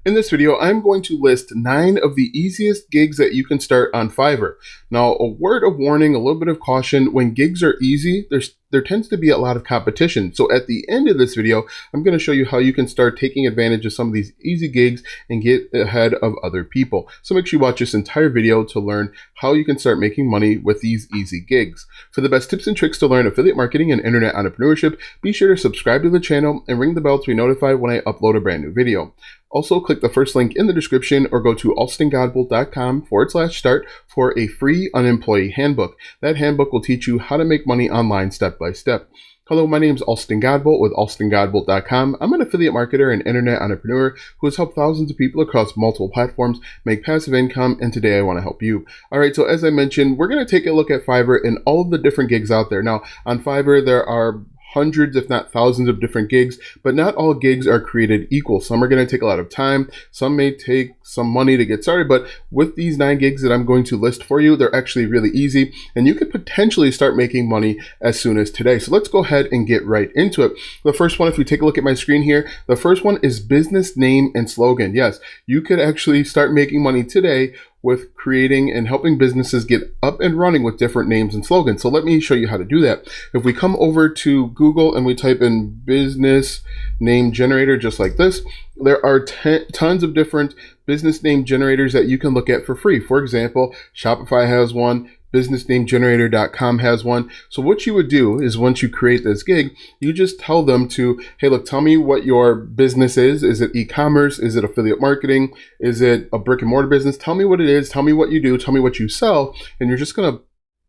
In this video, I'm going to list 9 of the easiest gigs that you can start on Fiverr. Now, a word of warning, a little bit of caution, when gigs are easy, there tends to be a lot of competition. So at the end of this video, I'm going to show you how you can start taking advantage of some of these easy gigs and get ahead of other people. So make sure you watch this entire video to learn how you can start making money with these easy gigs. For the best tips and tricks to learn affiliate marketing and internet entrepreneurship, be sure to subscribe to the channel and ring the bell to be notified when I upload a brand new video. Also, click the first link in the description or go to alstongodbolt.com/start for a free unemployee handbook. That handbook will teach you how to make money online step by step. Hello, my name is Alston Godbolt with alstongodbolt.com. I'm an affiliate marketer and internet entrepreneur who has helped thousands of people across multiple platforms make passive income, and today I want to help you. All right, so as I mentioned, we're going to take a look at Fiverr and all of the different gigs out there. Now, on Fiverr, there are hundreds, if not thousands of different gigs, but not all gigs are created equal. Some are going to take a lot of time. Some may take some money to get started, but with these 9 gigs that I'm going to list for you, they're actually really easy and you could potentially start making money as soon as today. So let's go ahead and get right into it. The first one, if we take a look at my screen here, the first one is business name and slogan. Yes, you could actually start making money today with creating and helping businesses get up and running with different names and slogans. So let me show you how to do that. If we come over to Google and we type in business name generator, just like this, there are tons of different business name generators that you can look at for free. For example, Shopify has one, businessnamegenerator.com has one. So what you would do is once you create this gig, you just tell them to, hey, look, tell me what your business is. Is it e-commerce? Is it affiliate marketing? Is it a brick and mortar business? Tell me what it is. Tell me what you do. Tell me what you sell. And you're just going to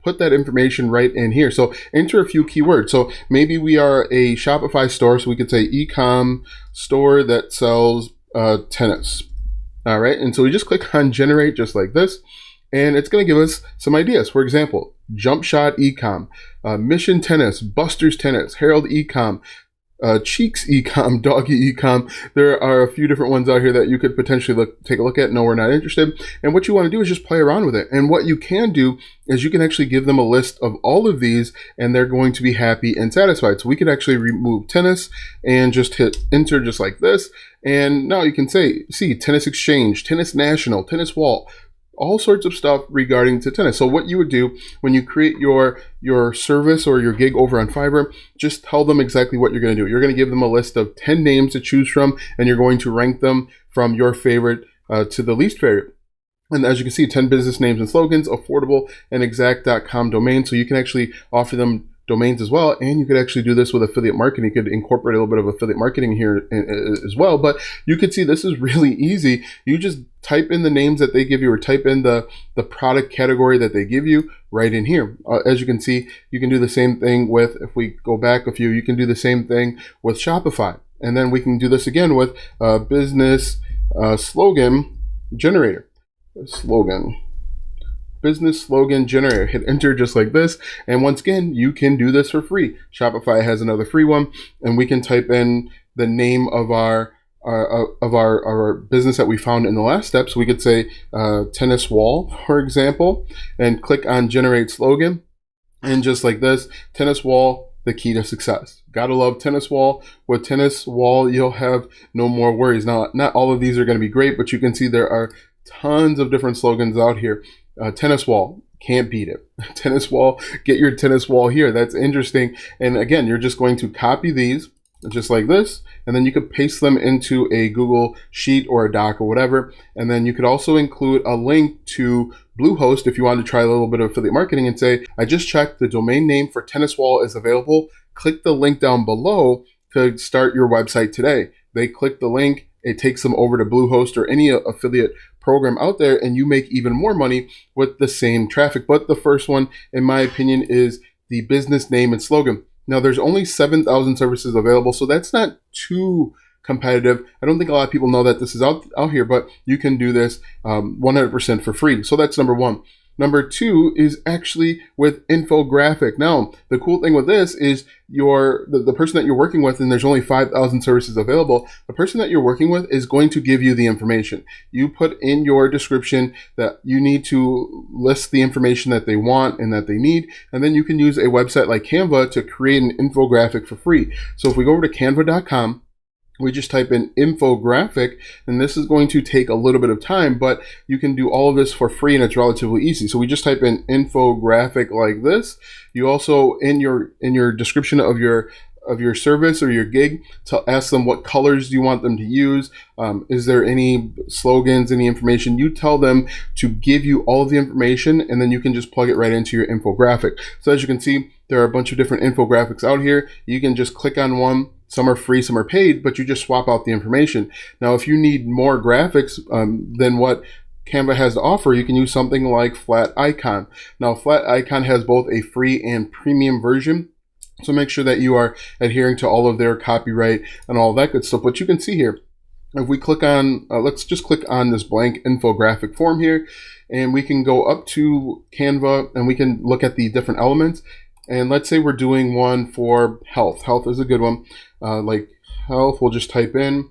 put that information right in here. So enter a few keywords. So maybe we are a Shopify store. So we could say e-com store that sells tennis. All right. And so we just click on generate just like this. And it's going to give us some ideas. For example, Jump Shot Ecom, Mission Tennis, Buster's Tennis, Herald Ecom, Cheeks Ecom, Doggy Ecom. There are a few different ones out here that you could potentially take a look at. No, we're not interested. And what you want to do is just play around with it. And what you can do is you can actually give them a list of all of these and they're going to be happy and satisfied. So we could actually remove tennis and just hit enter just like this. And now you can see Tennis Exchange, Tennis National, Tennis Wall, all sorts of stuff regarding to tennis. So what you would do when you create your service or your gig over on Fiverr, just tell them exactly what you're going to do. You're going to give them a list of 10 names to choose from, and you're going to rank them from your favorite to the least favorite. And as you can see, 10 business names and slogans, affordable and exact.com domain. So you can actually offer them domains as well, and you could actually do this with affiliate marketing. You could incorporate a little bit of affiliate marketing here as well, but you could see this is really easy. You just type in the names that they give you or type in the product category that they give you right in here. As you can see, you can do the same thing with, if we go back a few, you can do the same thing with Shopify. And then we can do this again with business slogan generator. Business slogan generator. Hit enter just like this, and once again you can do this for free. Shopify has another free one, and we can type in the name of our business that we found in the last step. So we could say tennis wall, for example, and click on generate slogan, and just like this, tennis wall, the key to success. Gotta love tennis wall. With tennis wall, you'll have no more worries. Now, not all of these are going to be great, but you can see there are tons of different slogans out here. Tennis wall, can't beat it. Tennis wall, get your tennis wall here. That's interesting. And again, you're just going to copy these just like this, and then you could paste them into a Google Sheet or a doc or whatever. And then you could also include a link to Bluehost if you want to try a little bit of affiliate marketing and say, I just checked, the domain name for tennis wall is available. Click the link down below to start your website today. They click the link, it takes them over to Bluehost or any affiliate program out there, and you make even more money with the same traffic. But the first one, in my opinion, is the business name and slogan. Now, there's only 7,000 services available, so that's not too competitive. I don't think a lot of people know that this is out here, but you can do this 100% for free. So that's number one. Number 2 is actually with infographic. Now, the cool thing with this is the person that you're working with, and there's only 5,000 services available, the person that you're working with is going to give you the information. You put in your description that you need to list the information that they want and that they need, and then you can use a website like Canva to create an infographic for free. So if we go over to canva.com, we just type in infographic, and this is going to take a little bit of time, but you can do all of this for free and it's relatively easy. So we just type in infographic like this. You also, in your description of your service or your gig, to ask them what colors do you want them to use. Is there any slogans, any information? You tell them to give you all of the information, and then you can just plug it right into your infographic. So as you can see, there are a bunch of different infographics out here. You can just click on one. Some are free, some are paid, but you just swap out the information. Now, if you need more graphics than what Canva has to offer, you can use something like Flat Icon. Now, Flat Icon has both a free and premium version. So make sure that you are adhering to all of their copyright and all that good stuff. But you can see here, if we click on, let's just click on this blank infographic form here, and we can go up to Canva and we can look at the different elements. And let's say we're doing one for health. Health is a good one. Like health, we'll just type in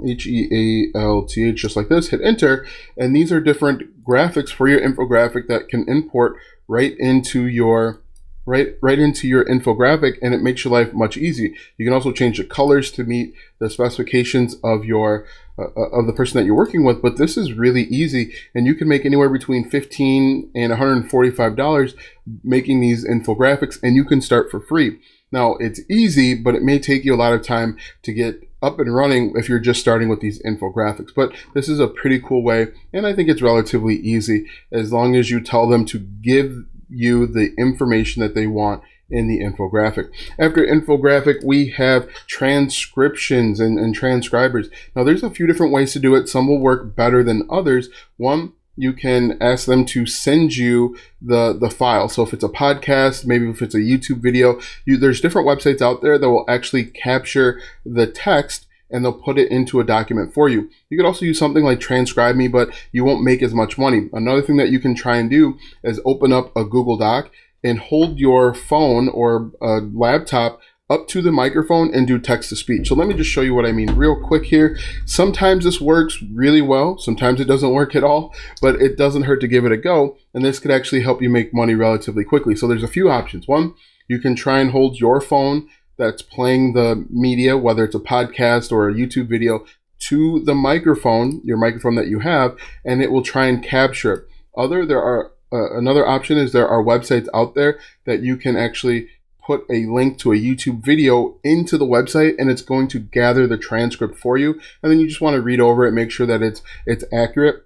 HEALTH, just like this, hit enter. And these are different graphics for your infographic that can import right into your infographic, and it makes your life much easier. You can also change the colors to meet the specifications of your of the person that you're working with, but this is really easy, and you can make anywhere between $15 and $145 making these infographics, and you can start for free. Now, it's easy, but it may take you a lot of time to get up and running if you're just starting with these infographics. But this is a pretty cool way, and I think it's relatively easy as long as you tell them to give you the information that they want in the infographic. After infographic, we have transcriptions and transcribers. Now, there's a few different ways to do it. Some will work better than others. One, you can ask them to send you the file. So if it's a podcast, maybe if it's a YouTube video, there's different websites out there that will actually capture the text and they'll put it into a document for you. You could also use something like Transcribe Me, but you won't make as much money. Another thing that you can try and do is open up a Google Doc and hold your phone or a laptop up to the microphone and do text to speech. So let me just show you what I mean real quick here. Sometimes this works really well. Sometimes it doesn't work at all, but it doesn't hurt to give it a go. And this could actually help you make money relatively quickly. So there's a few options. One, you can try and hold your phone that's playing the media, whether it's a podcast or a YouTube video, to the microphone, your microphone that you have, and it will try and capture it. Another option is there are websites out there that you can actually put a link to a YouTube video into the website, and it's going to gather the transcript for you. And then you just want to read over it, make sure that it's accurate.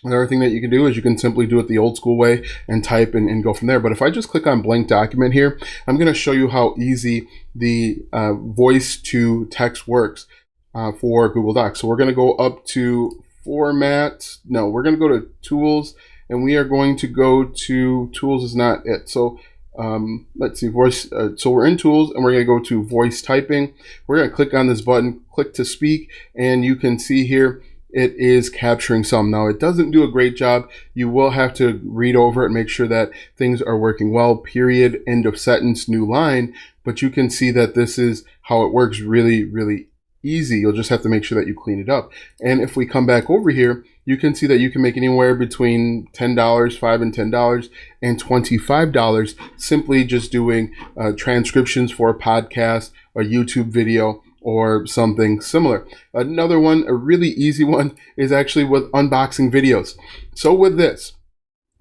Another thing that you can do is you can simply do it the old school way and type and go from there. But if I just click on blank document here, I'm going to show you how easy the voice to text works for Google Docs. So we're going to go up to format. No, we're going to go to tools, and we are going to go to tools is not it. So let's see, voice. So we're in tools and we're going to go to voice typing. We're going to click on this button, click to speak, and you can see here it is capturing some. Now, it doesn't do a great job. You will have to read over it and make sure that things are working well, period, end of sentence, new line. But you can see that this is how it works really, really easy. You'll just have to make sure that you clean it up. And if we come back over here, you can see that you can make anywhere between $10, $5 and $10 and $25 simply just doing transcriptions for a podcast, a YouTube video, or something similar. Another one, a really easy one, is actually with unboxing videos. So with this,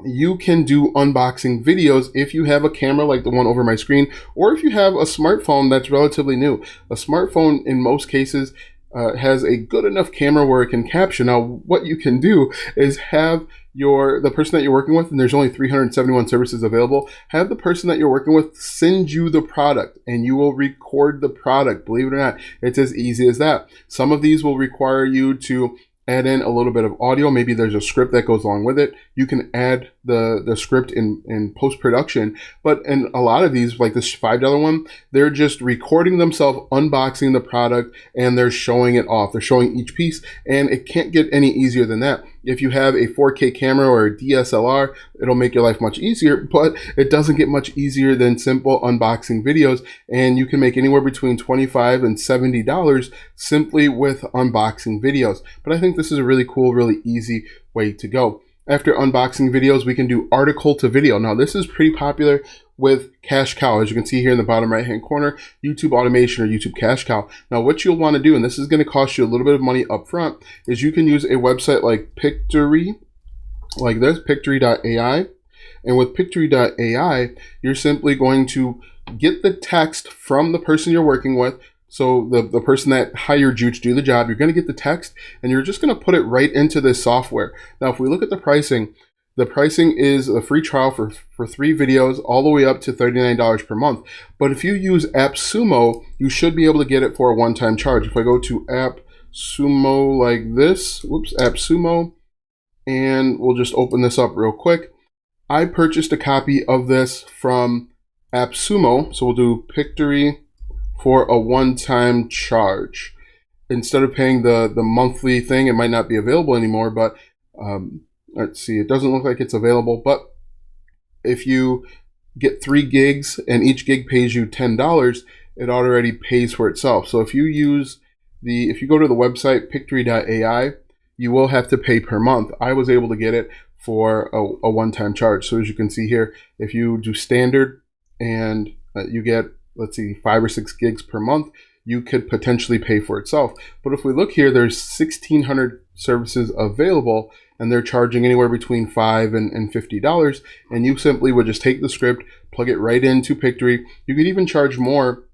you can do unboxing videos if you have a camera like the one over my screen, or if you have a smartphone that's relatively new. A smartphone, in most cases, has a good enough camera where it can capture. Now, what you can do is have the person that you're working with, and there's only 371 services available, have the person that you're working with send you the product, and you will record the product. Believe it or not, it's as easy as that. Some of these will require you to add in a little bit of audio. Maybe there's a script that goes along with it. You can add the script in post-production. But in a lot of these, like this $5 one, they're just recording themselves unboxing the product, and they're showing it off. They're showing each piece, and it can't get any easier than that. If you have a 4K camera or a DSLR, it'll make your life much easier, but it doesn't get much easier than simple unboxing videos. And you can make anywhere between $25 and $70 simply with unboxing videos. But I think this is a really cool, really easy way to go. After unboxing videos, we can do article to video. Now, this is pretty popular with Cash Cow. As you can see here in the bottom right hand corner, YouTube automation or YouTube Cash Cow. Now what you'll want to do, and this is going to cost you a little bit of money up front, is you can use a website like Pictory, like this, Pictory.ai. And with Pictory.ai, you're simply going to get the text from the person you're working with. So the person that hired you to do the job, you're going to get the text and you're just going to put it right into this software. Now, if we look at the pricing is a free trial for 3 videos all the way up to $39 per month. But if you use AppSumo, you should be able to get it for a one-time charge. If I go to AppSumo like this, AppSumo, and we'll just open this up real quick. I purchased a copy of this from AppSumo. So we'll do Pictory for a one-time charge. Instead of paying the monthly thing, it might not be available anymore, but let's see, it doesn't look like it's available. But if you get 3 gigs and each gig pays you $10, it already pays for itself. So if you go to the website Pictory.ai, you will have to pay per month. I was able to get it for a one-time charge. So as you can see here, if you do standard and you get, let's see, 5 or 6 gigs per month, you could potentially pay for itself. But if we look here, there's 1,600 services available and they're charging anywhere between $5 and $50. And you simply would just take the script, plug it right into Pictory. You could even charge more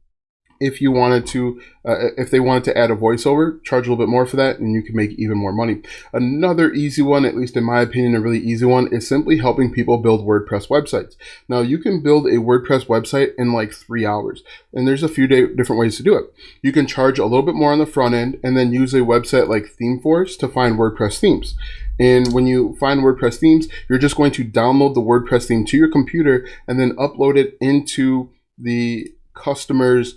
if you wanted to, if they wanted to add a voiceover, charge a little bit more for that, and you can make even more money. Another easy one, at least in my opinion, a really easy one, is simply helping people build WordPress websites. Now, you can build a WordPress website in like 3 hours, and there's a few different ways to do it. You can charge a little bit more on the front end, and then use a website like ThemeForest to find WordPress themes. And when you find WordPress themes, you're just going to download the WordPress theme to your computer and then upload it into the customer's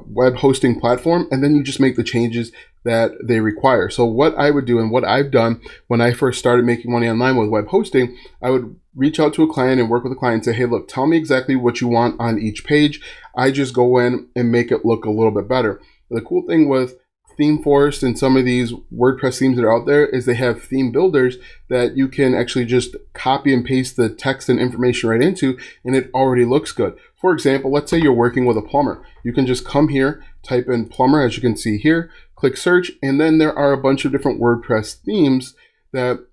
web hosting platform, and then you just make the changes that they require. So what I would do, and what I've done when I first started making money online with web hosting, I would reach out to a client and work with a client and say, hey, look, tell me exactly what you want on each page. I just go in and make it look a little bit better. The cool thing with ThemeForest and some of these WordPress themes that are out there is they have theme builders that you can actually just copy and paste the text and information right into, and it already looks good. For example, let's say you're working with a plumber. You can just come here, type in plumber, as you can see here, click search, and then there are a bunch of different WordPress themes that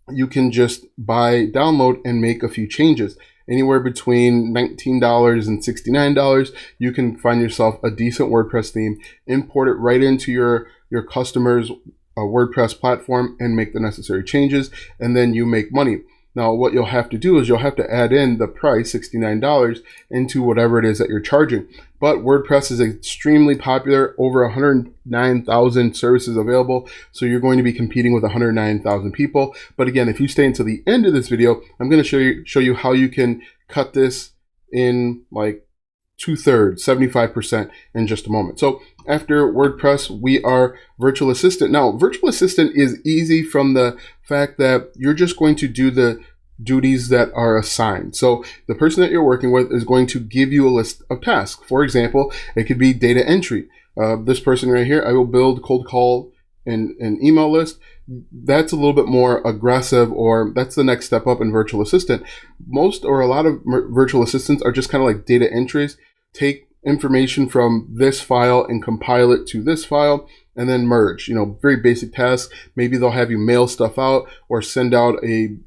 you can just buy, download, and make a few changes. Anywhere between $19 and $69, you can find yourself a decent WordPress theme, import it right into your customer's WordPress platform, and make the necessary changes, and then you make money. Now, what you'll have to do is you'll have to add in the price, $69, into whatever it is that you're charging. But WordPress is extremely popular, over 109,000 services available. So you're going to be competing with 109,000 people. But again, if you stay until the end of this video, I'm going to show you how you can cut this in like 2/3, 75% in just a moment. So after WordPress, we are Virtual Assistant. Now, Virtual Assistant is easy from the fact that you're just going to do the duties that are assigned. So the person that you're working with is going to give you a list of tasks. For example, it could be data entry. This person right here, I will build cold call and an email list. That's a little bit more aggressive, or that's the next step up in Virtual Assistant. Most or a lot of virtual assistants are just kind of like data entries. Take information from this file and compile it to this file and then merge. You know, very basic tasks. Maybe they'll have you mail stuff out or send out a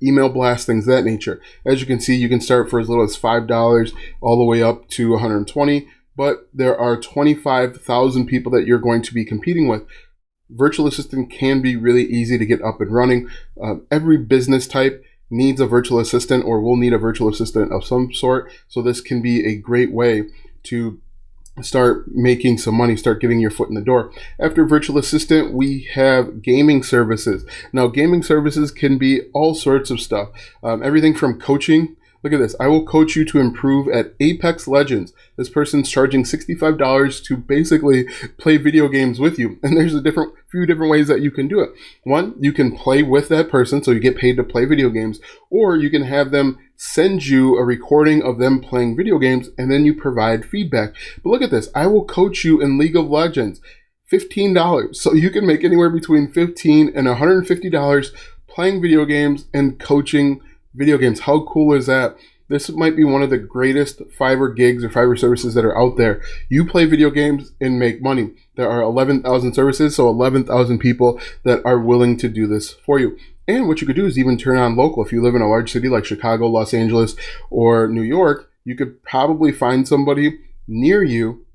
email blast, things of that nature. As you can see, you can start for as little as $5 all the way up to $120, but there are 25,000 people that you're going to be competing with. Virtual Assistant can be really easy to get up and running. Every business type needs a virtual assistant or will need a virtual assistant of some sort. So this can be a great way to start making some money, start getting your foot in the door. After virtual assistant, we have gaming services. Now, gaming services can be all sorts of stuff. Everything from coaching. Look at this. I will coach you to improve at Apex Legends. This person's charging $65 to basically play video games with you. And there's a few different ways that you can do it. One, you can play with that person, so you get paid to play video games, or you can have them send you a recording of them playing video games, and then you provide feedback. But look at this. I will coach you in League of Legends. $15. So you can make anywhere between $15 and $150 playing video games and coaching video games. How cool is that? this might be one of the greatest Fiverr gigs or Fiverr services that are out there. You play video games and make money. There are 11,000 services, so 11,000 people that are willing to do this for you. And what you could do is even turn on local. If you live in a large city like Chicago, Los Angeles, or New York, you could probably find somebody near you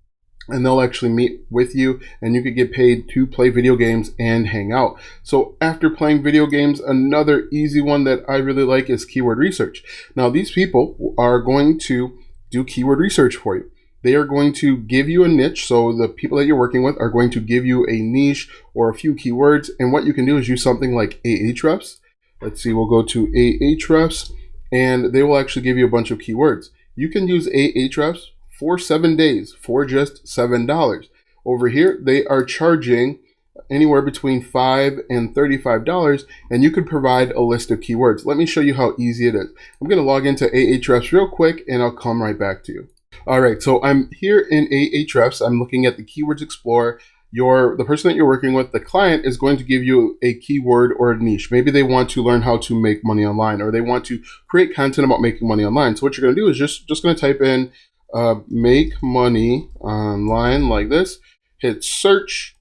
and they'll actually meet with you and you could get paid to play video games and hang out. So after playing video games, another easy one that I really like is keyword research. Now these people are going to do keyword research for you. They are going to give you a niche. So the people that you're working with are going to give you a niche or a few keywords. And what you can do is use something like Ahrefs. Let's see, we'll go to Ahrefs and they will actually give you a bunch of keywords. You can use Ahrefs for 7 days for just $7. Over here, they are charging anywhere between $5 and $35, and you could provide a list of keywords. Let me show you how easy it is. I'm going to log into Ahrefs real quick, and I'll come right back to you. All right, so I'm here in Ahrefs. I'm looking at the Keywords Explorer. The person that you're working with, the client, is going to give you a keyword or a niche. Maybe they want to learn how to make money online, or they want to create content about making money online. So what you're going to do is just going to type in make money online like this, hit search,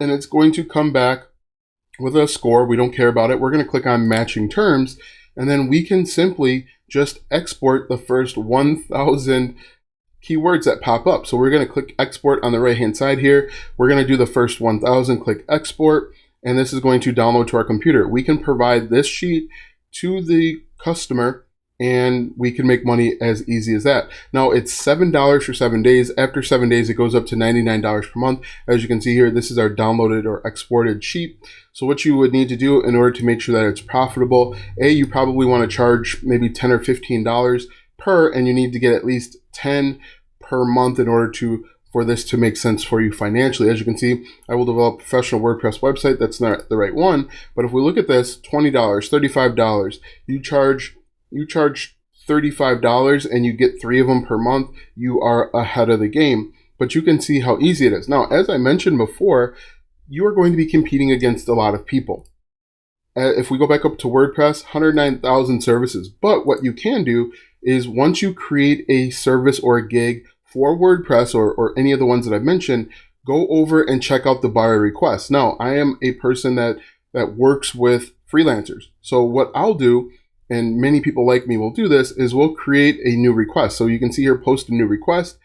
and it's going to come back with a score. We don't care about it. We're going to click on matching terms, and then we can simply just export the first 1,000 keywords that pop up. So we're going to click export on the right hand side here. We're going to do the first 1,000, click export, and this is going to download to our computer. We can provide this sheet to the customer and we can make money as easy as that. Now it's $7 for 7 days. After 7 days, it goes up to $99 per month. As you can see here, this is our downloaded or exported sheet. So what you would need to do in order to make sure that it's profitable, you probably want to charge maybe $10 or $15 per, and you need to get at least 10 per month in order for this to make sense for you financially. As you can see, I will develop a professional WordPress website. That's not the right one. But if we look at this, $20, $35, you charge $35 and you get 3 of them per month, you are ahead of the game. But you can see how easy it is. Now, as I mentioned before, you are going to be competing against a lot of people. If we go back up to WordPress, 109,000 services. But what you can do is once you create a service or a gig for WordPress or any of the ones that I've mentioned, go over and check out the buyer requests. Now, I am a person that works with freelancers. So what I'll do, and many people like me will do this, is we'll create a new request. So you can see here, post a new request,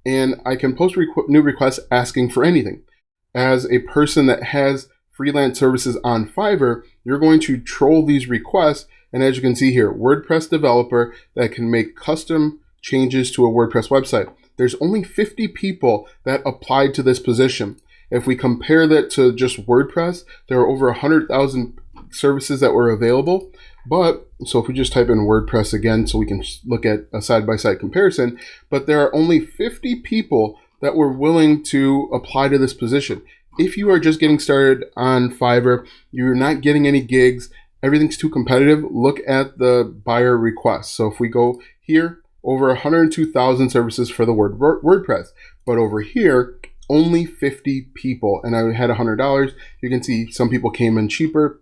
and I can post new requests asking for anything. As a person that has freelance services on Fiverr, you're going to troll these requests. And as you can see here, WordPress developer that can make custom changes to a WordPress website. There's only 50 people that applied to this position. If we compare that to just WordPress, there are over 100,000 services that were available. But, so if we just type in WordPress again, so we can look at a side-by-side comparison, but there are only 50 people that were willing to apply to this position. If you are just getting started on Fiverr, you're not getting any gigs, everything's too competitive, look at the buyer requests. So if we go here, over 102,000 services for the word WordPress, but over here, only 50 people, and I had $100. You can see some people came in cheaper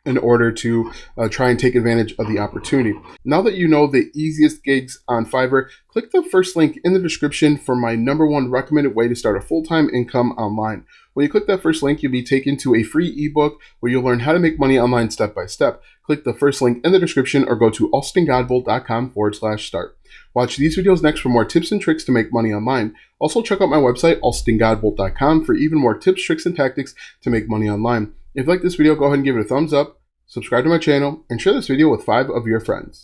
in order to try and take advantage of the opportunity. Now that you know the easiest gigs on Fiverr, click the first link in the description for my #1 recommended way to start a full-time income online. When you click that first link, you'll be taken to a free ebook where you'll learn how to make money online step by step. Click the first link in the description or go to alstongodbolt.com/start. Watch these videos next for more tips and tricks to make money online. Also check out my website, alstongodbolt.com, for even more tips, tricks, and tactics to make money online. If you like this video, go ahead and give it a thumbs up, subscribe to my channel, and share this video with 5 of your friends.